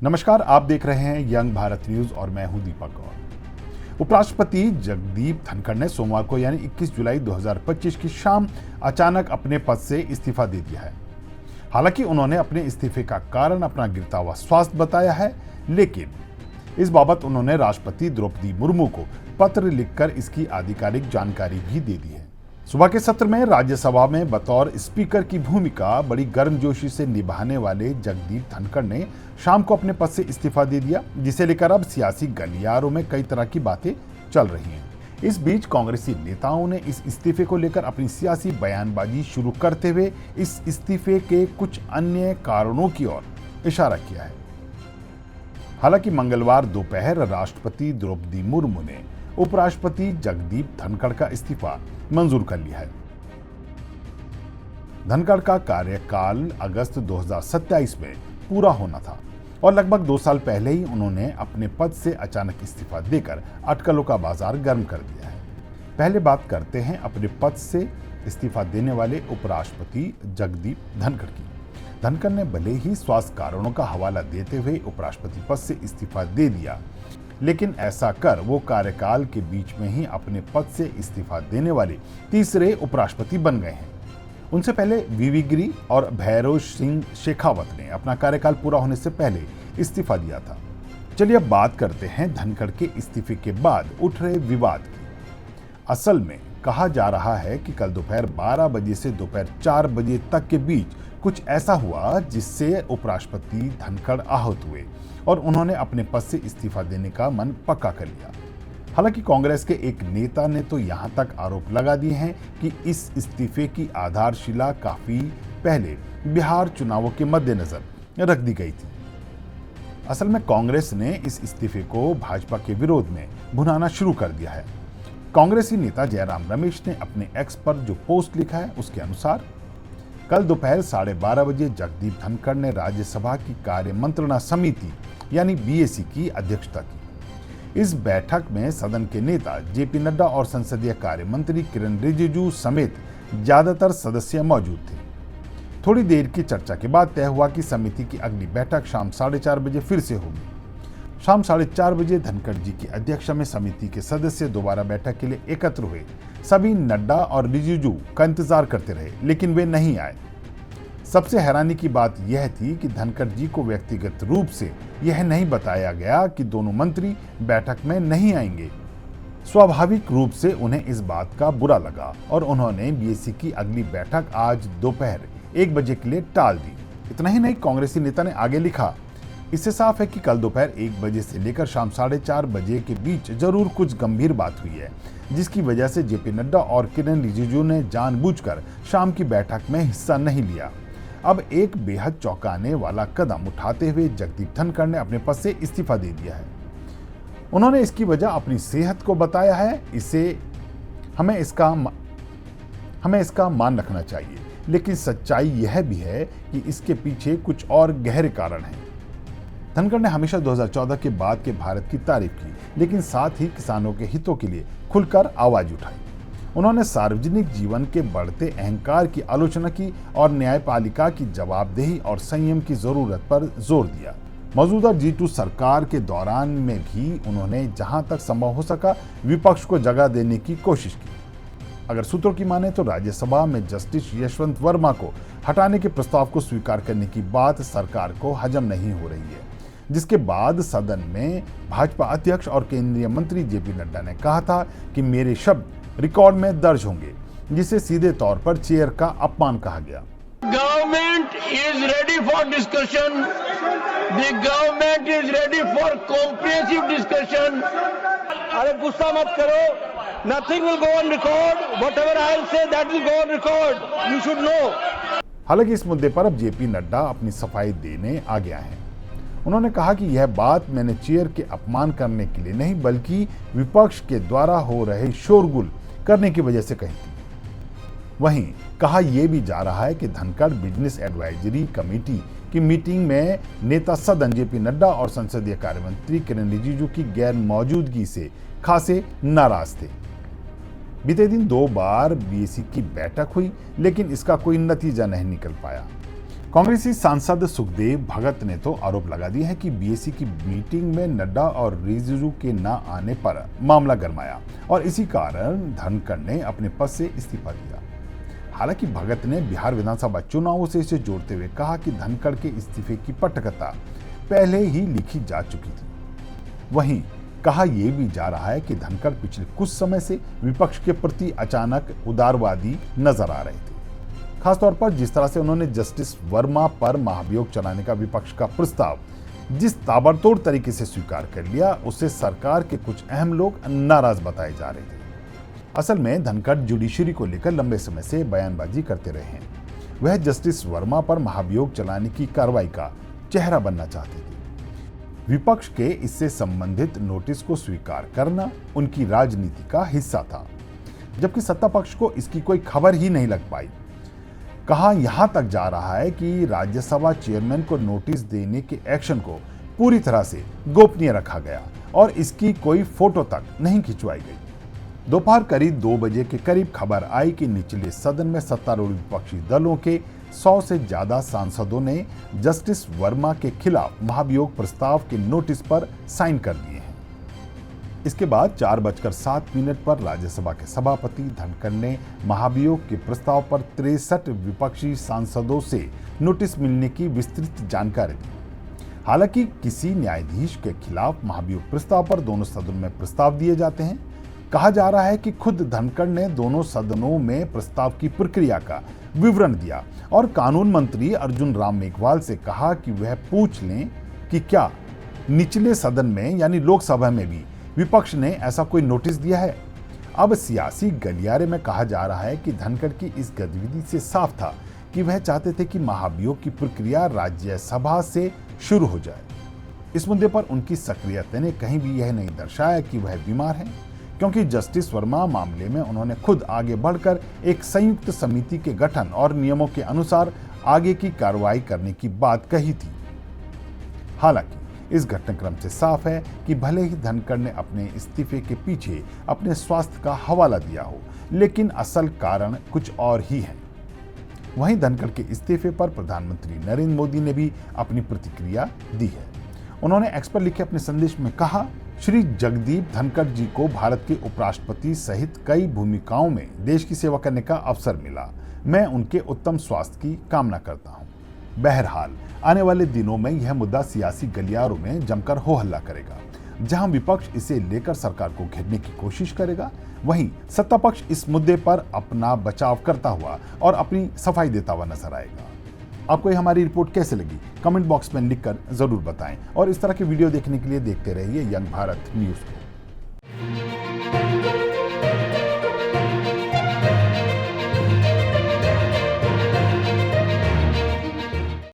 नमस्कार, आप देख रहे हैं यंग भारत न्यूज और मैं हूं दीपक गौर। उपराष्ट्रपति जगदीप धनखड़ ने सोमवार को यानी 21 जुलाई 2025 की शाम अचानक अपने पद से इस्तीफा दे दिया है। हालांकि उन्होंने अपने इस्तीफे का कारण अपना गिरता हुआ स्वास्थ्य बताया है, लेकिन इस बाबत उन्होंने राष्ट्रपति द्रौपदी मुर्मू को पत्र लिखकर इसकी आधिकारिक जानकारी भी दे दी है। सुबह के सत्र में राज्यसभा में बतौर स्पीकर की भूमिका बड़ी गर्मजोशी से निभाने वाले जगदीप धनखड़ ने शाम को अपने पद से इस्तीफा दे दिया, जिसे लेकर अब सियासी गलियारों में कई तरह की बातें चल रही हैं। इस बीच कांग्रेसी नेताओं ने इस इस्तीफे को लेकर अपनी सियासी बयानबाजी शुरू करते हुए इस इस्तीफे के कुछ अन्य कारणों की ओर इशारा किया है। हालांकि मंगलवार दोपहर राष्ट्रपति द्रौपदी मुर्मू ने उपराष्ट्रपति जगदीप धनखड़ का इस्तीफा मंजूर कर लिया है। धनखड़ का कार्यकाल अगस्त 2027 में पूरा होना था और लगभग 2 साल पहले ही उन्होंने अपने पद से अचानक इस्तीफा देकर अटकलों का बाजार गर्म कर दिया है। पहले बात करते हैं अपने पद से इस्तीफा देने वाले उपराष्ट्रपति जगदीप धनखड़ की। धनखड़ ने भले ही स्वास्थ्य कारणों का हवाला देते हुए उपराष्ट्रपति पद से इस्तीफा दे दिया, लेकिन ऐसा कर वो कार्यकाल के बीच में ही अपने पद से इस्तीफा देने वाले तीसरे उपराष्ट्रपति बन गए हैं। उनसे पहले वीवी गिरी और भैरों सिंह शेखावत ने अपना कार्यकाल पूरा होने से पहले इस्तीफा दिया था। चलिए अब बात करते हैं धनखड़ के इस्तीफे के बाद उठ रहे विवाद की। असल में कहा जा रहा है कि कल दोपहर 12 बजे से दोपहर 4 बजे तक के बीच कुछ ऐसा हुआ जिससे उपराष्ट्रपति धनखड़ आहत हुए और उन्होंने अपने पद से इस्तीफा देने का मन पक्का कर लिया। हालांकि कांग्रेस के एक नेता ने तो यहां तक आरोप लगा दिए हैं कि इस इस्तीफे की आधारशिला काफी पहले बिहार चुनावों के मद्देनजर रख दी गई थी। असल में कांग्रेस ने इस इस्तीफे को भाजपा के विरोध में भुनाना शुरू कर दिया है। कांग्रेसी नेता जयराम रमेश ने अपने एक्स पर जो पोस्ट लिखा है उसके अनुसार कल दोपहर 12:30 बजे जगदीप धनखड़ ने राज्यसभा की कार्य मंत्रणा समिति यानी बीएसी की अध्यक्षता की। इस बैठक में सदन के नेता जेपी नड्डा और संसदीय कार्य मंत्री किरण रिजिजू समेत ज्यादातर सदस्य मौजूद थे। थोड़ी देर की चर्चा के बाद तय हुआ कि समिति की अगली बैठक शाम 4:30 बजे फिर से होगी। शाम 4:30 बजे धनखड़ जी की अध्यक्षता में समिति के सदस्य दोबारा बैठक के लिए एकत्र हुए। सभी नड्डा और रिजिजू का इंतजार करते रहे, लेकिन वे नहीं आए। सबसे हैरानी की बात यह थी कि धनखड़ जी को व्यक्तिगत रूप से यह नहीं बताया गया कि दोनों मंत्री बैठक में नहीं आएंगे। स्वाभाविक रूप से उन्हें इस बात का बुरा लगा और उन्होंने बीएसी की अगली बैठक आज दोपहर 1 बजे के लिए टाल दी। इतना ही नहीं, कांग्रेसी नेता ने आगे लिखा, इससे साफ है कि कल दोपहर 1 बजे से लेकर शाम 4:30 बजे के बीच जरूर कुछ गंभीर बात हुई है, जिसकी वजह से जेपी नड्डा और किरण रिजिजू ने जानबूझकर शाम की बैठक में हिस्सा नहीं लिया। अब एक बेहद चौंकाने वाला कदम उठाते हुए जगदीप धनखड़ ने अपने पद से इस्तीफा दे दिया है। उन्होंने इसकी वजह अपनी सेहत को बताया है। हमें इसका मान रखना चाहिए, लेकिन सच्चाई यह भी है कि इसके पीछे कुछ और गहरे कारण हैं। धनखड़ ने हमेशा 2014 के बाद के भारत की तारीफ की, लेकिन साथ ही किसानों के हितों के लिए खुलकर आवाज उठाई। उन्होंने सार्वजनिक जीवन के बढ़ते अहंकार की आलोचना की और न्यायपालिका की जवाबदेही और संयम की जरूरत पर जोर दिया। मौजूदा G2 सरकार के दौरान में भी उन्होंने जहां तक संभव हो सका विपक्ष को जगह देने की कोशिश की। अगर सूत्रों की माने तो राज्यसभा में जस्टिस यशवंत वर्मा को हटाने के प्रस्ताव को स्वीकार करने की बात सरकार को हजम नहीं हो रही है, जिसके बाद सदन में भाजपा अध्यक्ष और केंद्रीय मंत्री जेपी नड्डा ने कहा था कि मेरे शब्द रिकॉर्ड में दर्ज होंगे, जिसे सीधे तौर पर चेयर का अपमान कहा गया। Government is ready for discussion, the government is ready for comprehensive discussion. अरे गुस्सा मत करो, nothing will go on record, whatever I will say that will go on record, you should know. हालांकि इस मुद्दे पर अब जेपी नड्डा अपनी सफाई देने आ गया है। उन्होंने कहा कि यह बात मैंने चेयर के अपमान करने के लिए नहीं, बल्कि विपक्ष के द्वारा हो रहे शोरगुल करने की वजह से कही थी। वहीं कहा यह भी जा रहा है कि धनखड़ बिजनेस एडवाइजरी कमेटी की मीटिंग में नेता सदन जेपी नड्डा और संसदीय कार्य मंत्री किरण रिजिजू की गैर मौजूदगी से खासे नाराज थे। बीते दिन 2 बार बीएसी की बैठक हुई, लेकिन इसका कोई नतीजा नहीं निकल पाया। कांग्रेसी सांसद सुखदेव भगत ने तो आरोप लगा दिया है कि बीएससी की मीटिंग में नड्डा और रिजिजू के न आने पर मामला गरमाया और इसी कारण धनखड़ ने अपने पद से इस्तीफा दिया। हालांकि भगत ने बिहार विधानसभा चुनावों से इसे जोड़ते हुए कहा कि धनखड़ के इस्तीफे की पटकथा पहले ही लिखी जा चुकी थी। वहीं कहा यह भी जा रहा है कि धनखड़ पिछले कुछ समय से विपक्ष के प्रति अचानक उदारवादी नजर आ रहे थे, खासतौर पर जिस तरह से उन्होंने जस्टिस वर्मा पर महाभियोग चलाने का विपक्ष का प्रस्ताव जिस ताबड़तोड़ तरीके से स्वीकार कर लिया, उससे सरकार के कुछ अहम लोग नाराज बताए जा रहे थे। असल में धनखड़ जुडिशरी को लेकर लंबे समय से बयानबाजी करते रहे हैं। वह जस्टिस वर्मा पर महाभियोग चलाने की कार्रवाई का चेहरा बनना चाहते थे। विपक्ष के इससे संबंधित नोटिस को स्वीकार करना उनकी राजनीति का हिस्सा था, जबकि सत्ता पक्ष को इसकी कोई खबर ही नहीं लग पाई। कहा यहां तक जा रहा है कि राज्यसभा चेयरमैन को नोटिस देने के एक्शन को पूरी तरह से गोपनीय रखा गया और इसकी कोई फोटो तक नहीं खिंचवाई गई। दोपहर करीब 2 बजे के करीब खबर आई कि निचले सदन में सत्तारूढ़ विपक्षी दलों के 100 से ज्यादा सांसदों ने जस्टिस वर्मा के खिलाफ महाभियोग प्रस्ताव के नोटिस पर साइन कर दिए हैं। इसके बाद 4:07 पर राज्यसभा के सभापति धनखड़ ने महाभियोग के प्रस्ताव पर 63 विपक्षी सांसदों से नोटिस मिलने की विस्तृत जानकारी दी। हालांकि किसी न्यायाधीश के खिलाफ महाभियोग प्रस्ताव पर दोनों सदनों में प्रस्ताव दिए जाते हैं। कहा जा रहा है कि खुद धनखड़ ने दोनों सदनों में प्रस्ताव की प्रक्रिया का विवरण दिया और कानून मंत्री अर्जुन राम मेघवाल से कहा कि वह पूछ लें कि क्या निचले सदन में यानी लोकसभा में भी विपक्ष ने ऐसा कोई नोटिस दिया है। अब सियासी गलियारे में कहा जा रहा है कि धनखड़ की इस गतिविधि से साफ था कि वह चाहते थे कि महाभियोग की प्रक्रिया राज्यसभा से शुरू हो जाए। इस मुद्दे पर उनकी सक्रियता ने कहीं भी यह नहीं दर्शाया कि वह बीमार हैं, क्योंकि जस्टिस वर्मा मामले में उन्होंने खुद आगे बढ़कर एक संयुक्त समिति के गठन और नियमों के अनुसार आगे की कार्रवाई करने की बात कही थी। हालांकि इस घटनाक्रम से साफ है कि भले ही धनखड़ ने अपने इस्तीफे के पीछे अपने स्वास्थ्य का हवाला दिया हो, लेकिन असल कारण कुछ और ही है। वहीं धनखड़ के इस्तीफे पर प्रधानमंत्री नरेंद्र मोदी ने भी अपनी प्रतिक्रिया दी है। उन्होंने एक्स पर लिखे अपने संदेश में कहा, श्री जगदीप धनखड़ जी को भारत के उपराष्ट्रपति सहित कई भूमिकाओं में देश की सेवा करने का अवसर मिला। मैं उनके उत्तम स्वास्थ्य की कामना करता हूं। बहरहाल आने वाले दिनों में यह मुद्दा सियासी गलियारों में जमकर हो हल्ला करेगा। जहां विपक्ष इसे लेकर सरकार को घेरने की कोशिश करेगा, वहीं सत्ता पक्ष इस मुद्दे पर अपना बचाव करता हुआ और अपनी सफाई देता हुआ नजर आएगा। आपको ये हमारी रिपोर्ट कैसे लगी, कमेंट बॉक्स में लिखकर जरूर बताएं और इस तरह की वीडियो देखने के लिए देखते रहिए यंग भारत न्यूज को।